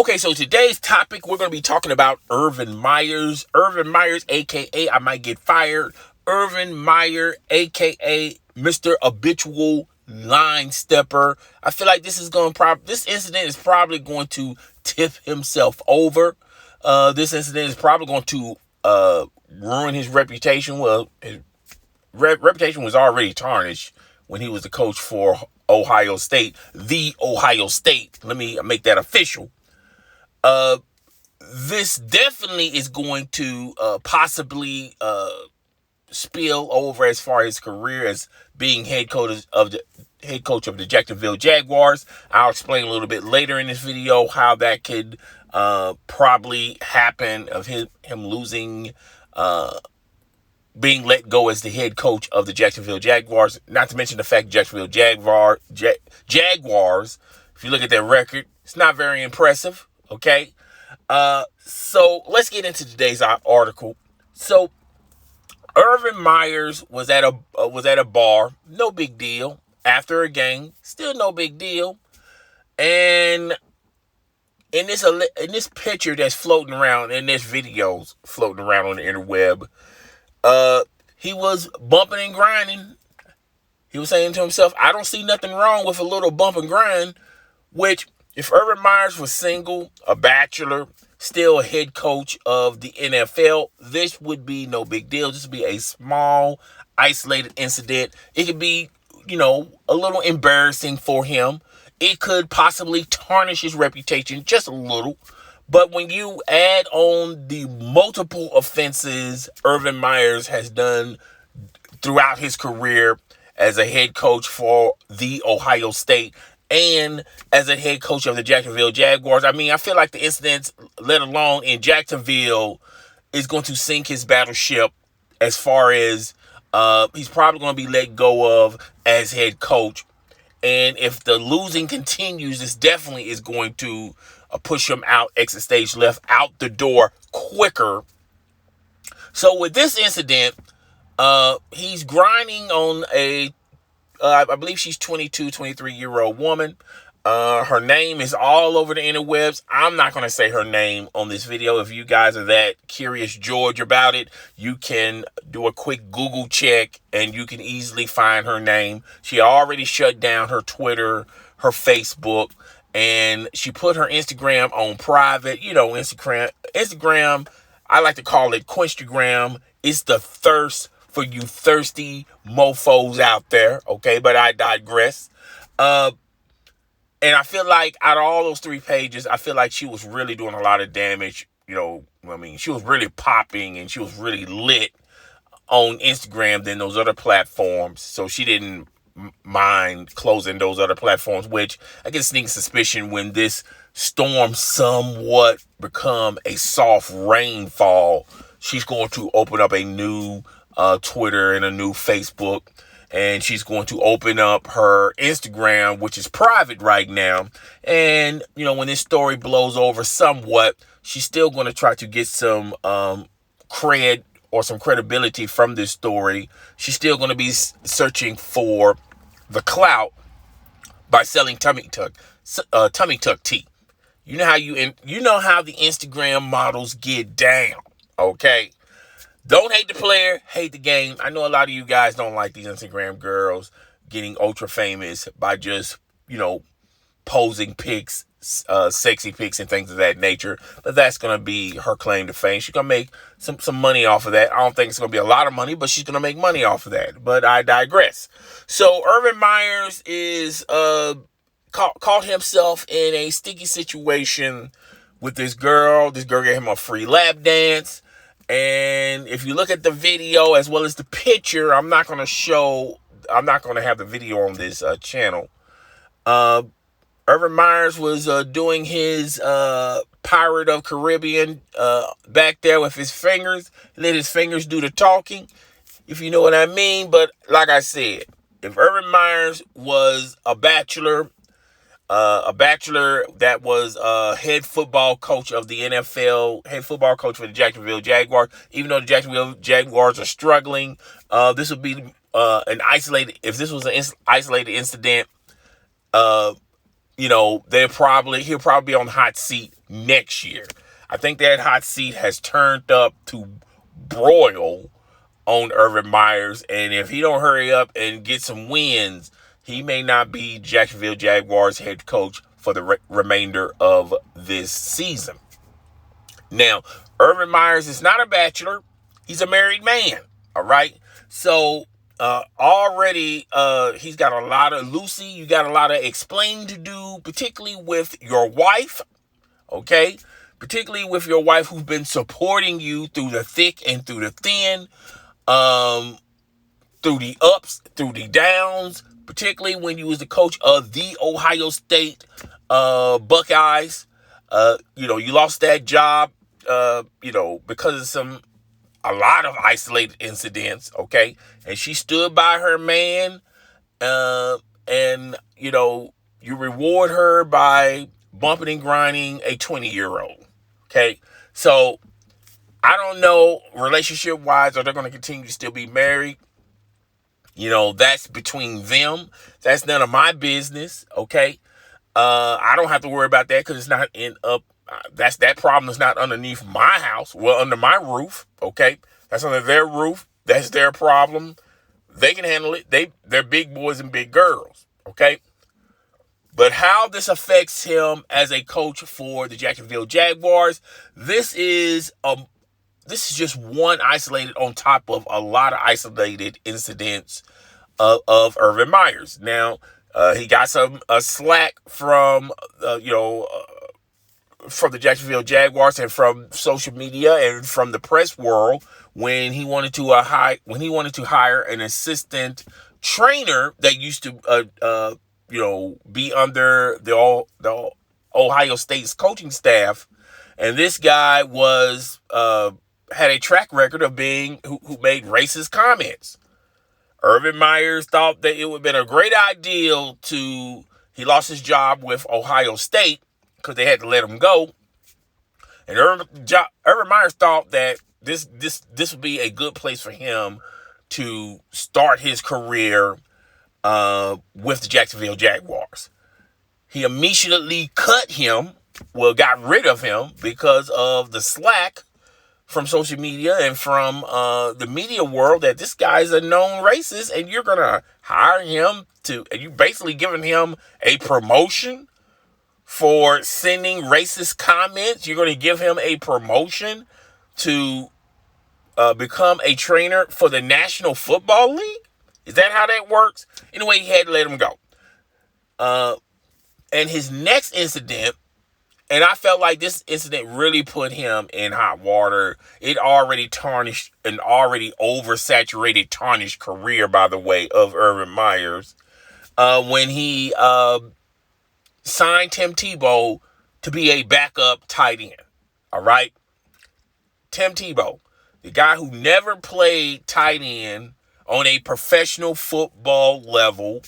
Okay, so today's topic, we're going to be talking about Urban Myers. Urban Myers, a.k.a. I might get fired. Urban Meyer, a.k.a. Mr. Habitual Line Stepper. I feel like this incident is probably going to tip himself over. This incident is probably going to ruin his reputation. Well, his reputation was already tarnished when he was the coach for Ohio State, the Ohio State. Let me make that official. This definitely is going to possibly spill over as far as career as being head coach of the Jacksonville Jaguars. I'll explain a little bit later in this video how that could probably happen of him losing, being let go as the head coach of the Jacksonville Jaguars. Not to mention the fact Jacksonville Jaguars, if you look at their record, it's not very impressive. Okay. So let's get into today's article. So Urban Myers was at a bar, no big deal. After a game, still no big deal. And in this picture that's floating around, in this videos floating around on the interweb, he was bumping and grinding. He was saying to himself, I don't see nothing wrong with a little bump and grind, which if Urban Myers was single, a bachelor, still a head coach of the NFL, this would be no big deal. This would be a small, isolated incident. It could be, a little embarrassing for him. It could possibly tarnish his reputation just a little. But when you add on the multiple offenses Urban Myers has done throughout his career as a head coach for the Ohio State and as a head coach of the Jacksonville Jaguars, I feel like the incidents, let alone in Jacksonville, is going to sink his battleship as far as he's probably going to be let go of as head coach. And if the losing continues, this definitely is going to push him out, exit stage left, out the door quicker. So with this incident, he's grinding on I believe she's 22, 23-year-old woman. Her name is all over the interwebs. I'm not going to say her name on this video. If you guys are that curious George about it, you can do a quick Google check and you can easily find her name. She already shut down her Twitter, her Facebook, and she put her Instagram on private. Instagram, I like to call it Quinstagram. It's the thirst for you thirsty mofos out there, okay? But I digress. And I feel like out of all those 3 pages, I feel like she was really doing a lot of damage. She was really popping and she was really lit on Instagram than those other platforms. So she didn't mind closing those other platforms, which I get a sneaking suspicion when this storm somewhat become a soft rainfall, she's going to open up a new Twitter and a new Facebook, and she's going to open up her Instagram, which is private right now. And when this story blows over somewhat, she's still going to try to get some cred or some credibility from this story. She's still going to be searching for the clout by selling tummy tuck tea. You know how the Instagram models get down, okay? Don't hate the player, hate the game. I know a lot of you guys don't like these Instagram girls getting ultra famous by just, posing pics, sexy pics and things of that nature. But that's going to be her claim to fame. She's going to make some money off of that. I don't think it's going to be a lot of money, but she's going to make money off of that. But I digress. So Urban Myers is caught himself in a sticky situation with this girl. This girl gave him a free lap dance. And if you look at the video as well as the picture, I'm not going to have the video on this channel. Urban Myers was doing his Pirate of Caribbean back there with his fingers. Let his fingers do the talking, if you know what I mean. But like I said, if Urban Myers was a bachelor that was head football coach of the NFL, head football coach for the Jacksonville Jaguars. Even though the Jacksonville Jaguars are struggling, this would be if this was an isolated incident, he'll probably be on the hot seat next year. I think that hot seat has turned up to broil on Urban Myers, and if he don't hurry up and get some wins, he may not be Jacksonville Jaguars head coach for the remainder of this season. Now, Urban Myers is not a bachelor. He's a married man, all right? So, already, he's got a lot of, Lucy, you got a lot of explaining to do, particularly with your wife, okay? Particularly with your wife who's been supporting you through the thick and through the thin, through the ups, through the downs, particularly when you was the coach of the Ohio State Buckeyes. You lost that job, because of a lot of isolated incidents, okay? And she stood by her man, and you reward her by bumping and grinding a 20-year-old, okay? So, I don't know, relationship-wise, are they going to continue to still be married? That's between them. That's none of my business, okay? I don't have to worry about that because it's not that problem is not underneath my house. Well, under my roof, okay? That's under their roof. That's their problem. They can handle it. They're big boys and big girls, okay? But how this affects him as a coach for the Jacksonville Jaguars, this is just one isolated on top of a lot of isolated incidents of Urban Myers. Now, he got some slack from the Jacksonville Jaguars and from social media and from the press world when he wanted to hire an assistant trainer that used to be under the Ohio State's coaching staff, and this guy was had a track record of being who made racist comments. Urban Myers thought that it would have been a great idea he lost his job with Ohio State because they had to let him go. And Urban Myers thought that this would be a good place for him to start his career with the Jacksonville Jaguars. He immediately got rid of him because of the slack from social media and from the media world that this guy's a known racist, and you're going to hire him and you basically giving him a promotion for sending racist comments. You're going to give him a promotion to become a trainer for the National Football League? Is that how that works? Anyway, he had to let him go. And his next incident, and I felt like this incident really put him in hot water. It already tarnished an already oversaturated, tarnished career, by the way, of Urban Myers. When he signed Tim Tebow to be a backup tight end. All right? Tim Tebow, the guy who never played tight end on a professional football level,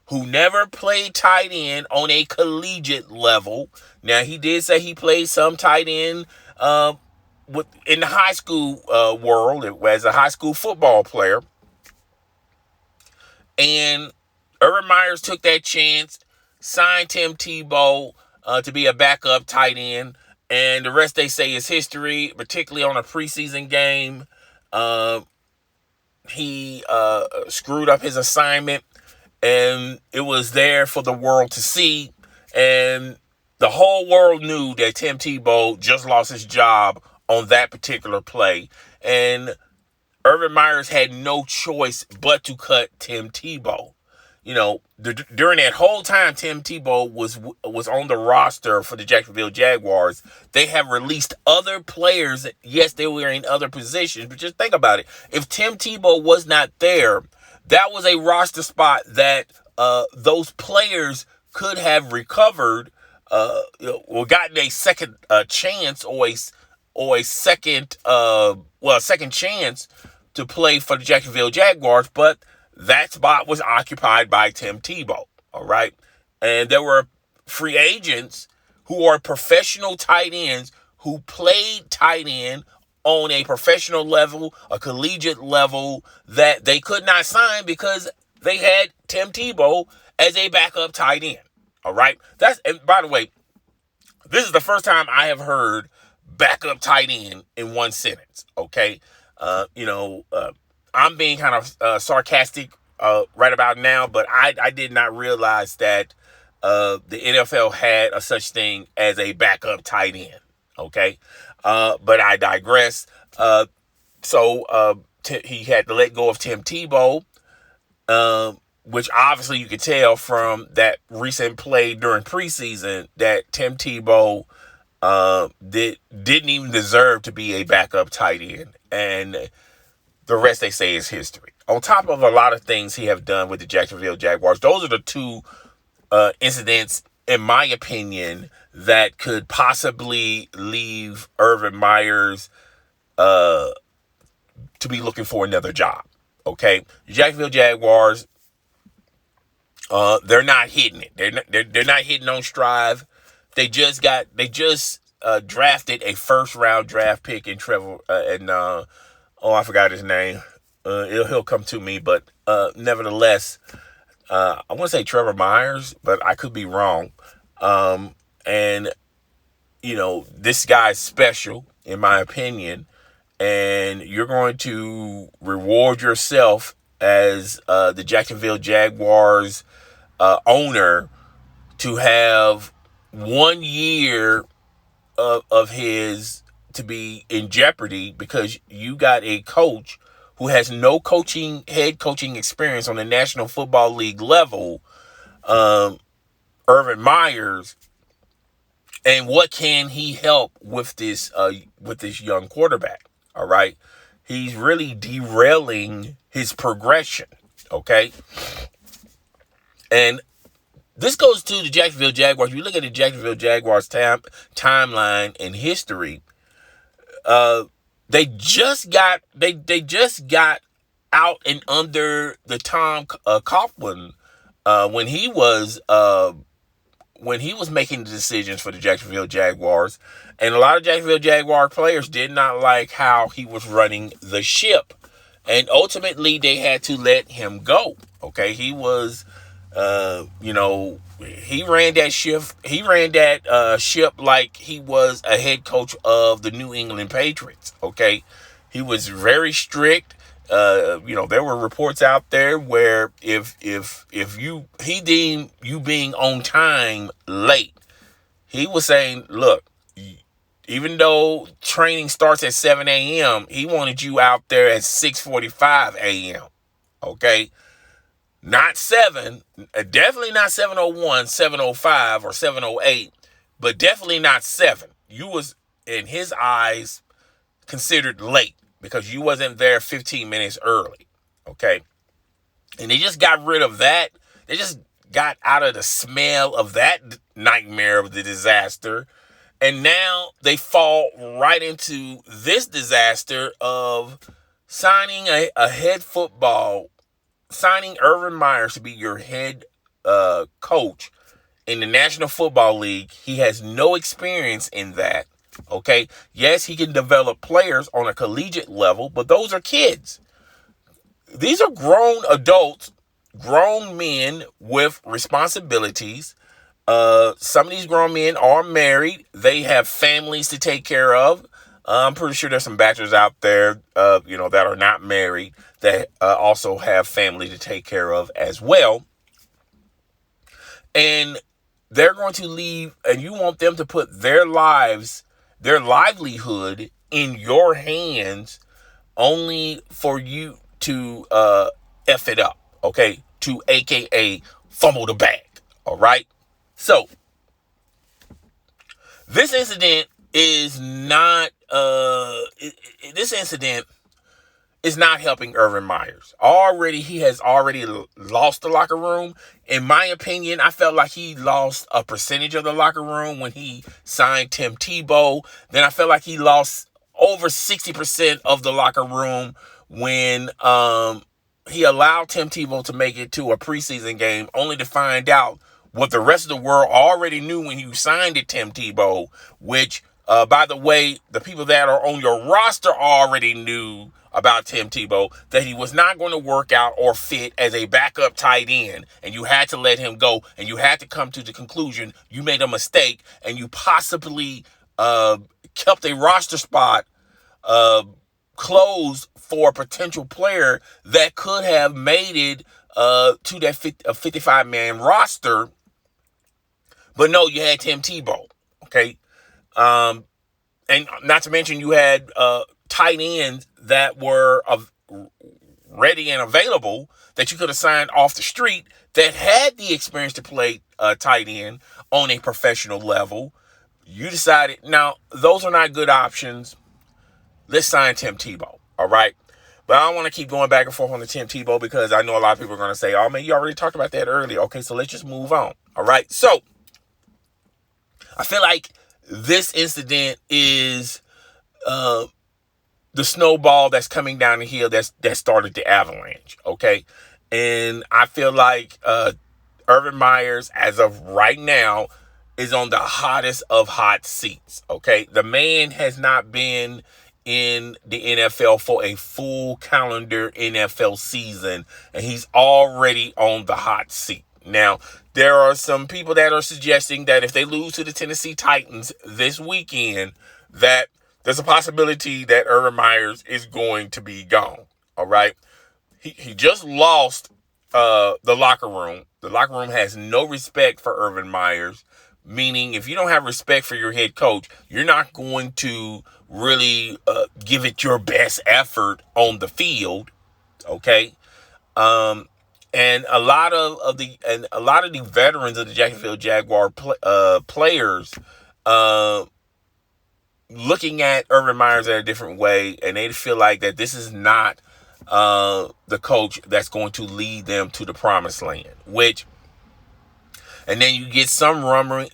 who never played tight end on a collegiate level. Now, he did say he played some tight end in the high school world as a high school football player. And Urban Myers took that chance, signed Tim Tebow to be a backup tight end, and the rest they say is history, particularly on a preseason game. He screwed up his assignment, and it was there for the world to see, and the whole world knew that Tim Tebow just lost his job on that particular play, and Urban Myers had no choice but to cut Tim Tebow. During that whole time Tim Tebow was on the roster for the Jacksonville Jaguars, they have released other players. Yes, they were in other positions, but just think about it. If Tim Tebow was not there, that was a roster spot that those players could have recovered, or gotten a second chance or a second chance to play for the Jacksonville Jaguars, but that spot was occupied by Tim Tebow, all right? And there were free agents who are professional tight ends who played tight end on a professional level, a collegiate level, that they could not sign because they had Tim Tebow as a backup tight end, All right. And by the way, this is the first time I have heard backup tight end in one sentence. Okay. I'm being kind of sarcastic right about now, but I did not realize that the NFL had a such thing as a backup tight end. Okay. But I digress. He had to let go of Tim Tebow, which obviously you could tell from that recent play during preseason that Tim Tebow didn't even deserve to be a backup tight end. And the rest, they say, is history. On top of a lot of things he have done with the Jacksonville Jaguars, those are the two incidents, in my opinion, that could possibly leave Urban Myers to be looking for another job. Okay, the Jacksonville Jaguars, they're not hitting it. They're not hitting on strive. They just drafted a first round draft pick in Trevor I forgot his name. He'll come to me, but nevertheless, I want to say Trevor Myers, but I could be wrong. And this guy's special, in my opinion, and you're going to reward yourself as the Jacksonville Jaguars owner to have 1 year of his to be in jeopardy because you got a coach who has no head coaching experience on the National Football League level, Urban Myers. And what can he help with this young quarterback? All right. He's really derailing his progression. Okay. And this goes to the Jacksonville Jaguars. You look at the Jacksonville Jaguars timeline and history. They just got out and under the Tom Coughlin when he was making the decisions for the Jacksonville Jaguars, and a lot of Jacksonville Jaguar players did not like how he was running the ship, and ultimately they had to let him go. Okay, he was, he ran that ship. He ran that ship like he was a head coach of the New England Patriots. Okay, he was very strict. There were reports out there where if he deemed you being on time late, he was saying, look, even though training starts at 7 a.m., he wanted you out there at 6:45 a.m. Okay. Not 7, definitely not 7:01, 7:05, or 7:08, but definitely not 7. You was, in his eyes, considered late because you wasn't there 15 minutes early, okay? And they just got rid of that. They just got out of the smell of that nightmare of the disaster, and now they fall right into this disaster of signing signing Urban Meyer to be your head coach in the National Football League. He has no experience in that, okay? Yes, he can develop players on a collegiate level, but those are kids. These are grown adults, grown men with responsibilities. Some of these grown men are married. They have families to take care of. I'm pretty sure there's some bachelors out there, that are not married that also have family to take care of as well. And they're going to leave, and you want them to put their livelihood in your hands only for you to F it up, okay? To AKA fumble the bag, all right? So, this incident is not helping Urban Myers. He has already lost the locker room. In my opinion, I felt like he lost a percentage of the locker room when he signed Tim Tebow. Then I felt like he lost over 60% of the locker room when he allowed Tim Tebow to make it to a preseason game, only to find out what the rest of the world already knew when you signed it, Tim Tebow, which By the way, the people that are on your roster already knew about Tim Tebow, that he was not going to work out or fit as a backup tight end, and you had to let him go, and you had to come to the conclusion you made a mistake, and you possibly kept a roster spot closed for a potential player that could have made it to that 55-man roster. But no, you had Tim Tebow, okay? And not to mention you had tight ends that were ready and available that you could have signed off the street that had the experience to play tight end on a professional level. You decided, now, those are not good options. Let's sign Tim Tebow, all right? But I don't want to keep going back and forth on the Tim Tebow because I know a lot of people are going to say, oh, man, you already talked about that earlier. Okay, so let's just move on, all right? So I feel like this incident is the snowball that's coming down the hill that started the avalanche, okay? And I feel like Urban Meyer, as of right now, is on the hottest of hot seats, okay? The man has not been in the NFL for a full calendar NFL season, and he's already on the hot seat. Now, there are some people that are suggesting that if they lose to the Tennessee Titans this weekend, that there's a possibility that Urban Meyer is going to be gone, all right? He just lost the locker room. The locker room has no respect for Urban Meyer, meaning if you don't have respect for your head coach, you're not going to really give it your best effort on the field, okay? And a lot of the veterans of the Jacksonville Jaguar players looking at Urban Meyer in a different way, and they feel like that this is not the coach that's going to lead them to the promised land. And then you get some rumbling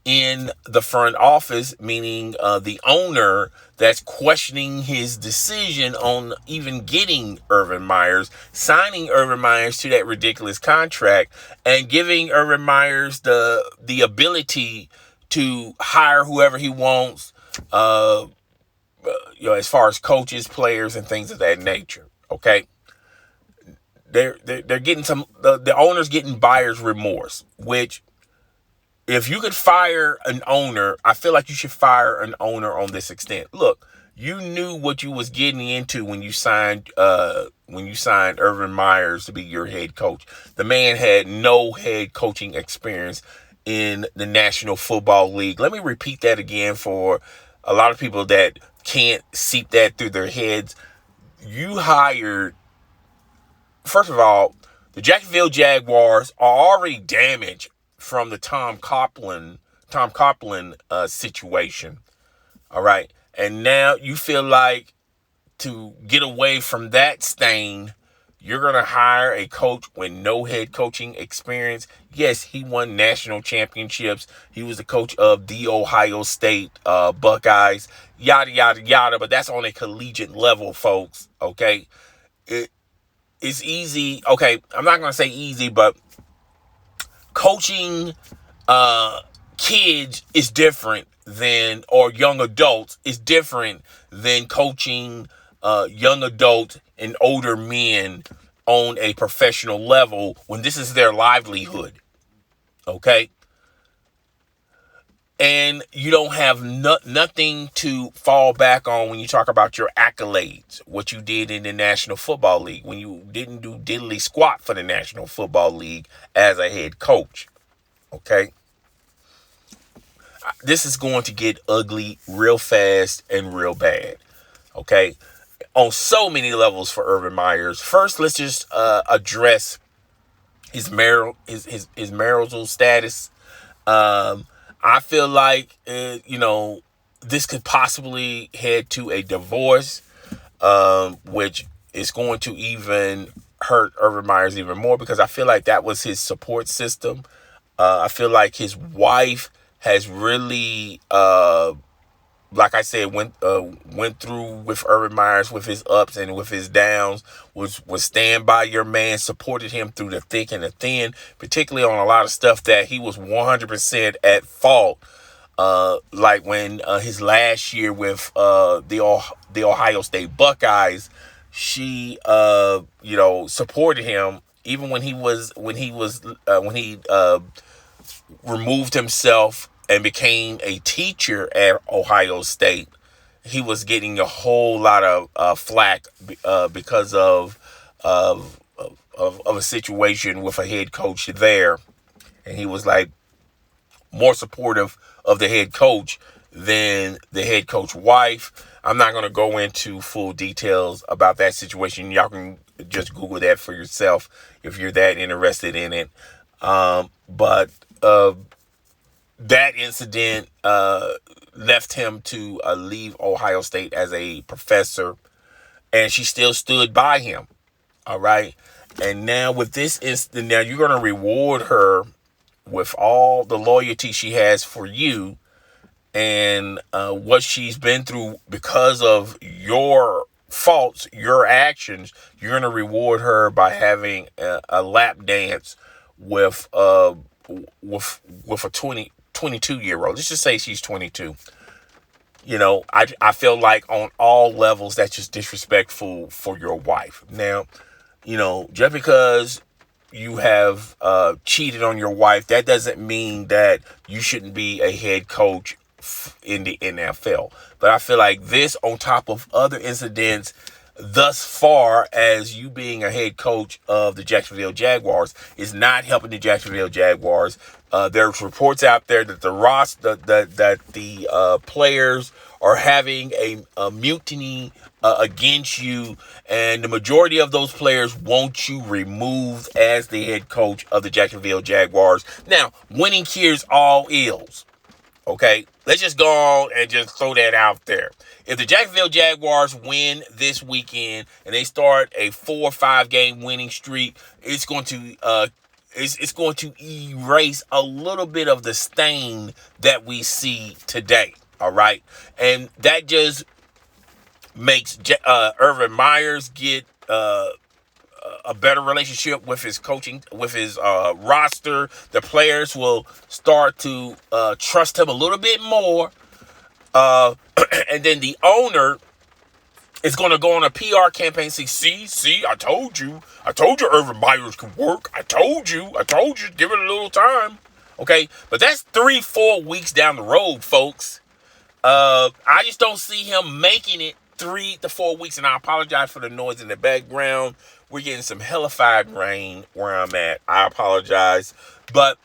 in the front office, meaning the owner that's questioning his decision on even getting Urban Meyer, signing Urban Meyer to that ridiculous contract, and giving Urban Meyer the ability to hire whoever he wants, as far as coaches, players, and things of that nature. Okay, they're getting the owner's getting buyer's remorse, which, if you could fire an owner, I feel like you should fire an owner on this extent. Look, you knew what you was getting into when you signed Urban Meyer to be your head coach. The man had no head coaching experience in the National Football League. Let me repeat that again for a lot of people that can't seep that through their heads. You hired, first of all, the Jacksonville Jaguars are already damaged from the Tom Coughlin situation, all right? And now you feel like to get away from that stain, you're going to hire a coach with no head coaching experience. Yes, he won national championships. He was the coach of the Ohio State Buckeyes, yada, yada, yada, but that's on a collegiate level, folks, okay? It's easy. Okay, I'm not going to say easy, but coaching kids is different than, or young adults is different than coaching young adults and older men on a professional level when this is their livelihood, okay? And you don't have nothing to fall back on when you talk about your accolades, what you did in the National Football League, when you didn't do diddly squat for the National Football League as a head coach, okay? This is going to get ugly real fast and real bad, okay? On so many levels for Urban Meyer. First, let's just address his marital status. I feel like, this could possibly head to a divorce, which is going to even hurt Urban Meyer even more, because I feel like that was his support system. I feel like his wife has really, like I said, went through with Urban Meyer with his ups and with his downs, was stand by your man, supported him through the thick and the thin, particularly on a lot of stuff that he was 100% at fault. Like when his last year with the Ohio State Buckeyes, she supported him even when he removed himself and became a teacher at Ohio State. He was getting a whole lot of flack because of a situation with a head coach there, and he was like more supportive of the head coach than the head coach wife. I'm not going to go into full details about that situation. Y'all can just Google that for yourself if you're that interested in it. But that incident left him to leave Ohio State as a professor, and she still stood by him. All right. And now with this incident, now you're going to reward her with all the loyalty she has for you and what she's been through because of your faults, your actions. You're going to reward her by having a lap dance with a 22-year-old. Let's just say she's 22. I feel like on all levels that's just disrespectful for your wife. Now, just because you have cheated on your wife, that doesn't mean that you shouldn't be a head coach in the NFL. But I feel like this, on top of other incidents thus far, as you being a head coach of the Jacksonville Jaguars, is not helping the Jacksonville Jaguars. There's reports out there that the players are having a mutiny against you, and the majority of those players want you removed as the head coach of the Jacksonville Jaguars. Now, winning cures all ills. Okay, let's just go on and just throw that out there. If the Jacksonville Jaguars win this weekend and they start a 4 or 5 game winning streak, it's going to erase a little bit of the stain that we see today. All right, and that just makes Urban Myers get a better relationship with his coaching, with his roster. The players will start to trust him a little bit more. And then the owner is going to go on a PR campaign saying, see, I told you Urban Myers can work. I told you, give it a little time. Okay, but that's 3-4 weeks down the road, folks. I just don't see him making it 3 to 4 weeks, and I apologize for the noise in the background. We're getting some hellified rain where I'm at. I apologize. But,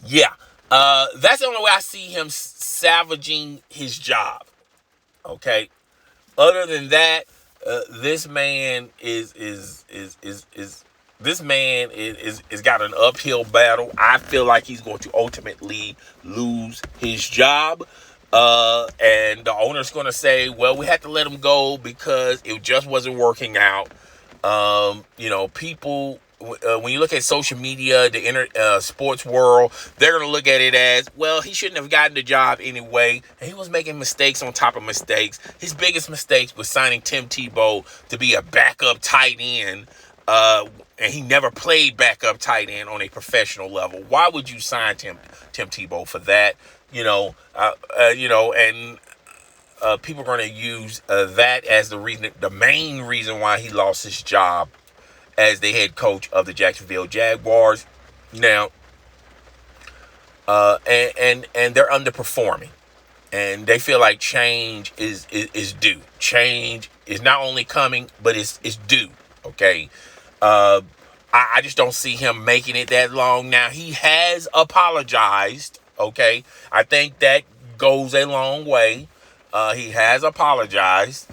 yeah, that's the only way I see him salvaging his job. Okay? Other than that, this man is got an uphill battle. I feel like he's going to ultimately lose his job. And the owner's going to say, well, we had to let him go because it just wasn't working out. People, when you look at social media, the sports world, they're going to look at it as, well, he shouldn't have gotten the job anyway. And he was making mistakes on top of mistakes. His biggest mistake was signing Tim Tebow to be a backup tight end. And he never played backup tight end on a professional level. Why would you sign Tim Tebow for that? People are going to use that as the main reason why he lost his job as the head coach of the Jacksonville Jaguars. Now, and they're underperforming, and they feel like change is due. Change is not only coming, but it's due. Okay, I just don't see him making it that long. Now, he has apologized. Okay, I think that goes a long way. He has apologized.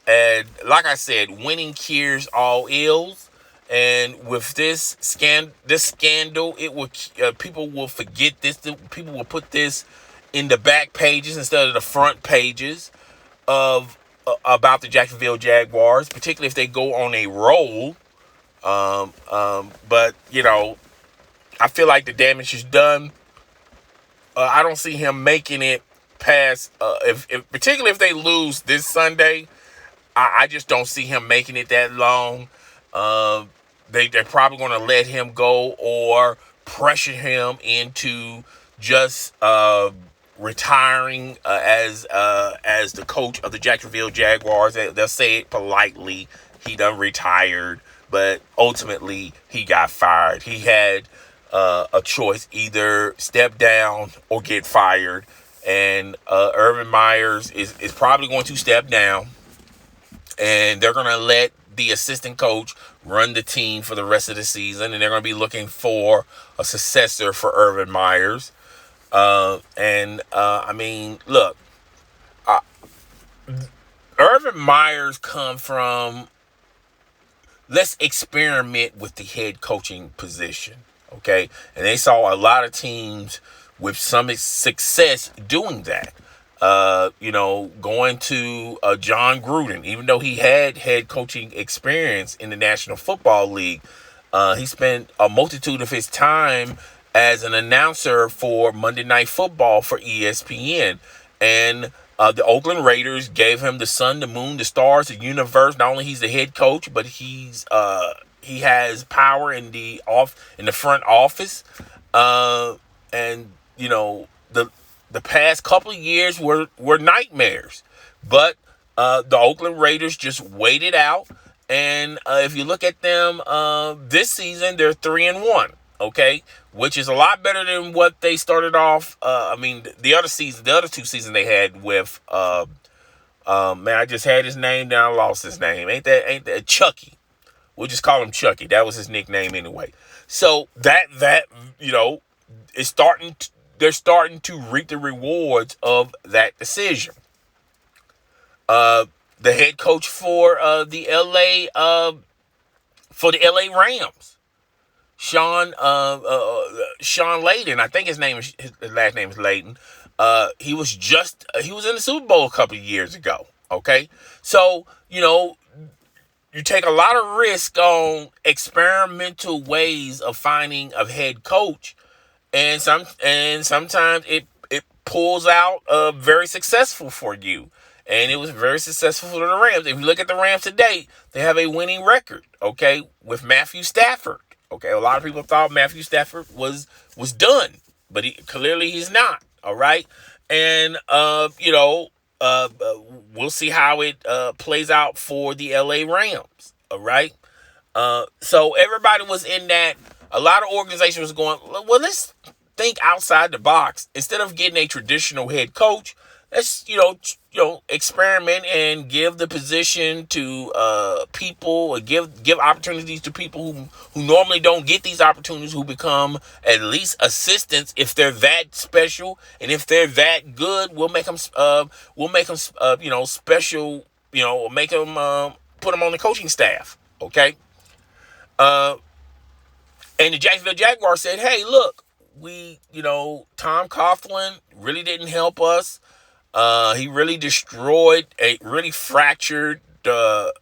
And like I said, winning cures all ills. And with this scandal, it will people will forget this. People will put this in the back pages instead of the front pages of about the Jacksonville Jaguars, particularly if they go on a roll. But I feel like the damage is done. I don't see him making it past, particularly if they lose this Sunday. I just don't see him making it that long. They're probably going to let him go or pressure him into just retiring as the coach of the Jacksonville Jaguars. They'll say it politely. He done retired, but ultimately he got fired. He had a choice: either step down or get fired. And Urban Myers is probably going to step down, and they're going to let the assistant coach run the team for the rest of the season, and they're going to be looking for a successor for Urban Myers. I mean, look, uh, Urban Myers come from, let's experiment with the head coaching position, okay? And they saw a lot of teams with some success doing that. Going to John Gruden, even though he had head coaching experience in the National Football League, he spent a multitude of his time as an announcer for Monday Night Football for ESPN. And the Oakland Raiders gave him the sun, the moon, the stars, the universe. Not only he's the head coach, but he has power in the front office. And the past couple of years were nightmares, but the Oakland Raiders just waited out. And if you look at them this season, they're 3-1. Okay, which is a lot better than what they started off. The other two seasons they had with I just had his name, then I lost his name. Ain't that Chucky? We'll just call him Chucky. That was his nickname anyway. So that is starting. They're starting to reap the rewards of that decision. The head coach for the LA Rams, Sean Layden, I think his last name is Layden. He was in the Super Bowl a couple of years ago. Okay, so you take a lot of risk on experimental ways of finding a head coach, and sometimes it pulls out very successful for you. And it was very successful for the Rams. If you look at the Rams today, they have a winning record, okay, with Matthew Stafford. Okay, a lot of people thought Matthew Stafford was done, but clearly he's not. All right, and we'll see how it plays out for the LA Rams. All right, so everybody was in that. A lot of organizations was going, well, let's think outside the box instead of getting a traditional head coach. Let's experiment and give the position to people, or give opportunities to people who normally don't get these opportunities, who become at least assistants if they're that special, and if they're that good, we'll make them special. Make them put them on the coaching staff. Okay. And the Jacksonville Jaguars said, hey, look, Tom Coughlin really didn't help us. He really really fractured the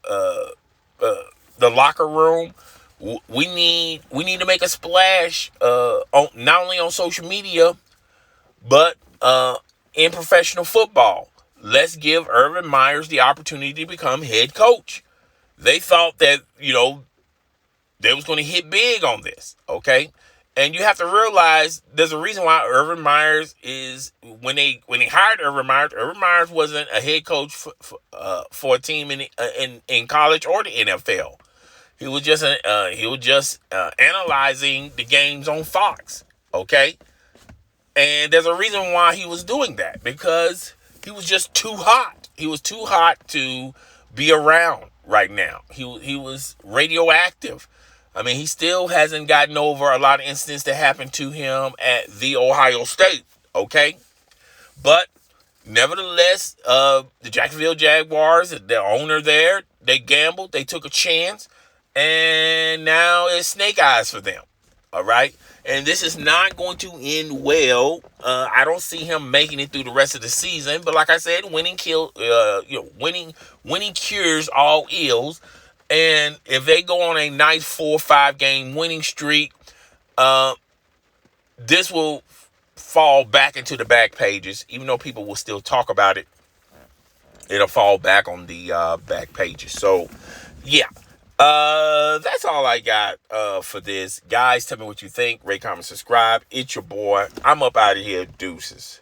locker room. We need to make a splash, not only on social media, but in professional football. Let's give Urban Myers the opportunity to become head coach. They thought that they was going to hit big on this. Okay. And you have to realize there's a reason why Urban Myers is, when they hired Urban Myers wasn't a head coach for a team in college or the NFL. He was just analyzing the games on Fox. Okay, and there's a reason why he was doing that, because he was just too hot. He was too hot to be around right now. He was radioactive. I mean, he still hasn't gotten over a lot of incidents that happened to him at the Ohio State, okay? But nevertheless, the Jacksonville Jaguars, the owner there, they gambled, they took a chance, and now it's snake eyes for them, all right? And this is not going to end well. I don't see him making it through the rest of the season, but like I said, winning cures all ills. And if they go on a nice 4 or 5 game winning streak, this will fall back into the back pages. Even though people will still talk about it, it'll fall back on the back pages. So, yeah. That's all I got for this. Guys, tell me what you think. Rate, comment, subscribe. It's your boy. I'm up out of here. Deuces.